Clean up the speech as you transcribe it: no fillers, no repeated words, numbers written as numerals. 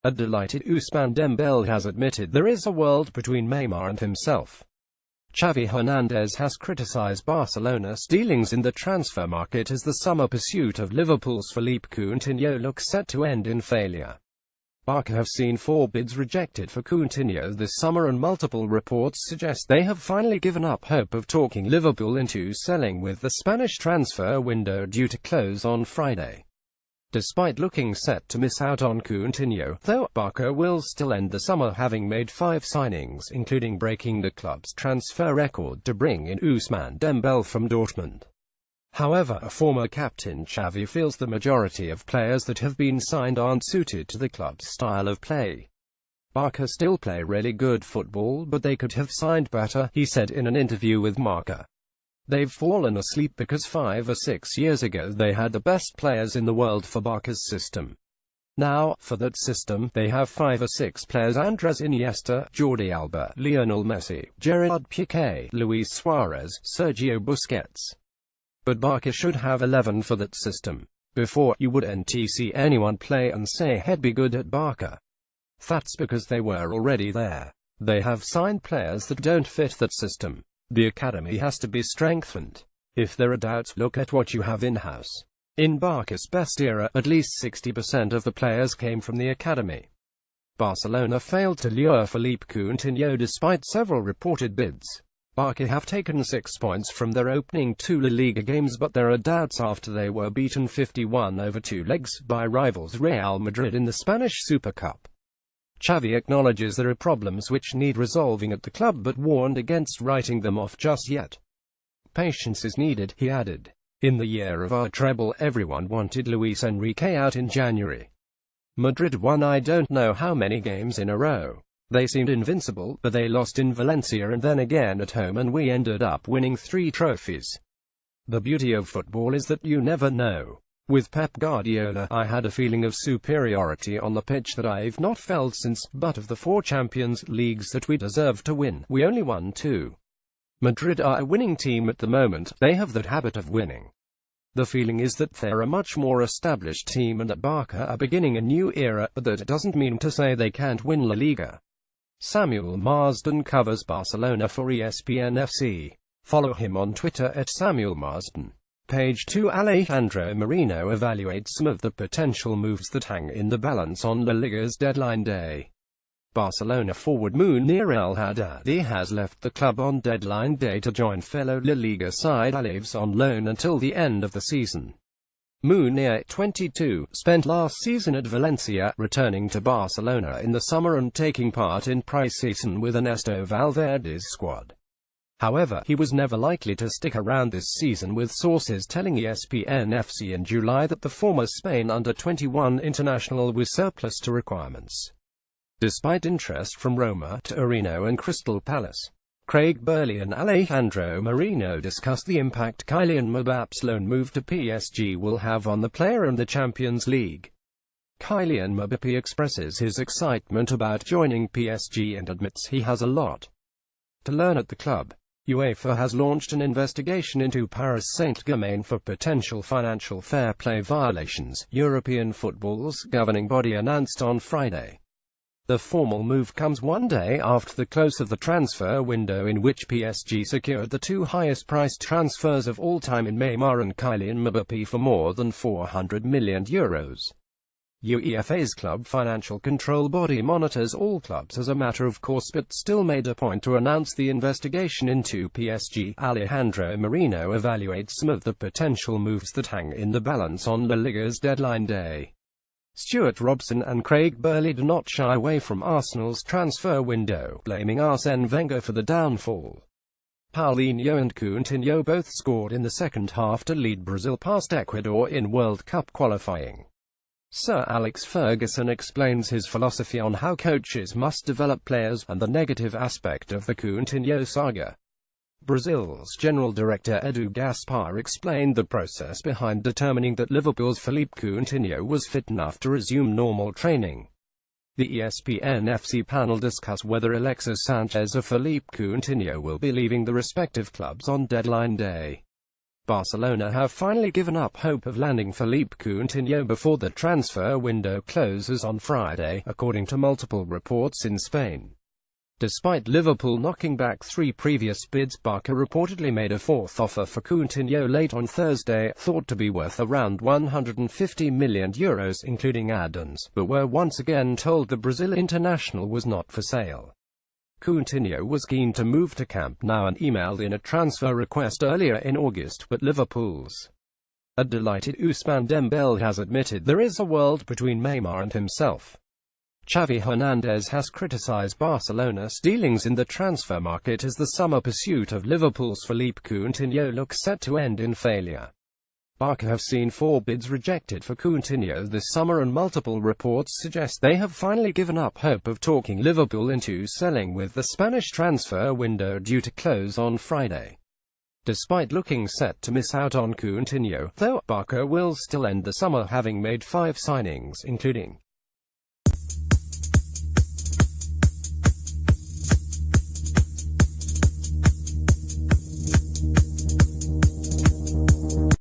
A delighted Ousmane Dembele has admitted there is a world between Neymar and himself. Xavi Hernandez has criticized Barcelona's dealings in the transfer market as the summer pursuit of Liverpool's Philippe Coutinho looks set to end in failure. Barca have seen 4 bids rejected for Coutinho this summer, and multiple reports suggest they have finally given up hope of talking Liverpool into selling, with the Spanish transfer window due to close on Friday. Despite looking set to miss out on Coutinho, though, Barca will still end the summer having made 5 signings, including breaking the club's transfer record to bring in Ousmane Dembele from Dortmund. However, a former captain Xavi feels the majority of players that have been signed aren't suited to the club's style of play. Barca still play really good football, but they could have signed better, he said in an interview with Marca. They've fallen asleep because 5 or 6 years ago they had the best players in the world for Barca's system. Now, for that system, they have 5 or 6 players: Andres Iniesta, Jordi Alba, Lionel Messi, Gerard Piqué, Luis Suarez, Sergio Busquets. But Barca should have 11 for that system. Before, you wouldn't see anyone play and say he'd be good at Barca. That's because they were already there. They have signed players that don't fit that system. The academy has to be strengthened. If there are doubts, look at what you have in-house. In Barca's best era, at least 60% of the players came from the academy. Barcelona failed to lure Philippe Coutinho despite several reported bids. Barca have taken 6 points from their opening 2 La Liga games, but there are doubts after they were beaten 51 over 2 legs by rivals Real Madrid in the Spanish Super Cup. Xavi acknowledges there are problems which need resolving at the club, but warned against writing them off just yet. Patience is needed, he added. In the year of our treble, everyone wanted Luis Enrique out in January. Madrid won I don't know how many games in a row. They seemed invincible, but they lost in Valencia and then again at home, and we ended up winning 3 trophies. The beauty of football is that you never know. With Pep Guardiola, I had a feeling of superiority on the pitch that I've not felt since, but of the 4 Champions Leagues that we deserved to win, we only won 2. Madrid are a winning team at the moment, they have that habit of winning. The feeling is that they're a much more established team and that Barca are beginning a new era, but that doesn't mean to say they can't win La Liga. Samuel Marsden covers Barcelona for ESPN FC. Follow him on Twitter at Samuel Marsden. Page 2. Alejandro Moreno evaluates some of the potential moves that hang in the balance on La Liga's deadline day. Barcelona forward Munir El Haddadi has left the club on deadline day to join fellow La Liga side Alaves on loan until the end of the season. Munir, 22, spent last season at Valencia, returning to Barcelona in the summer and taking part in pre-season with Ernesto Valverde's squad. However, he was never likely to stick around this season, with sources telling ESPN FC in July that the former Spain under-21 international was surplus to requirements. Despite interest from Roma, Torino and Crystal Palace, Craig Burley and Alejandro Moreno discussed the impact Kylian Mbappe's loan move to PSG will have on the player and the Champions League. Kylian Mbappe expresses his excitement about joining PSG and admits he has a lot to learn at the club. UEFA has launched an investigation into Paris Saint-Germain for potential financial fair play violations, European football's governing body announced on Friday. The formal move comes one day after the close of the transfer window, in which PSG secured the 2 highest-priced transfers of all time in Neymar and Kylian Mbappe for more than €400 million. UEFA's club financial control body monitors all clubs as a matter of course, but still made a point to announce the investigation into PSG. Alejandro Moreno evaluates some of the potential moves that hang in the balance on La Liga's deadline day. Stuart Robson and Craig Burley do not shy away from Arsenal's transfer window, blaming Arsene Wenger for the downfall. Paulinho and Coutinho both scored in the second half to lead Brazil past Ecuador in World Cup qualifying. Sir Alex Ferguson explains his philosophy on how coaches must develop players, and the negative aspect of the Coutinho saga. Brazil's General Director Edu Gaspar explained the process behind determining that Liverpool's Philippe Coutinho was fit enough to resume normal training. The ESPN FC panel discussed whether Alexis Sanchez or Philippe Coutinho will be leaving the respective clubs on deadline day. Barcelona have finally given up hope of landing Philippe Coutinho before the transfer window closes on Friday, according to multiple reports in Spain. Despite Liverpool knocking back 3 previous bids, Barca reportedly made a 4th offer for Coutinho late on Thursday, thought to be worth around €150 million, including add-ons, but were once again told the Brazil international was not for sale. Coutinho was keen to move to Camp Nou and emailed in a transfer request earlier in August, but Liverpool's a delighted Ousmane Dembele has admitted there is a world between Neymar and himself. Xavi Hernandez has criticized Barcelona's dealings in the transfer market as the summer pursuit of Liverpool's Philippe Coutinho looks set to end in failure. Barca have seen 4 bids rejected for Coutinho this summer, and multiple reports suggest they have finally given up hope of talking Liverpool into selling, with the Spanish transfer window due to close on Friday. Despite looking set to miss out on Coutinho, though, Barca will still end the summer having made 5 signings, including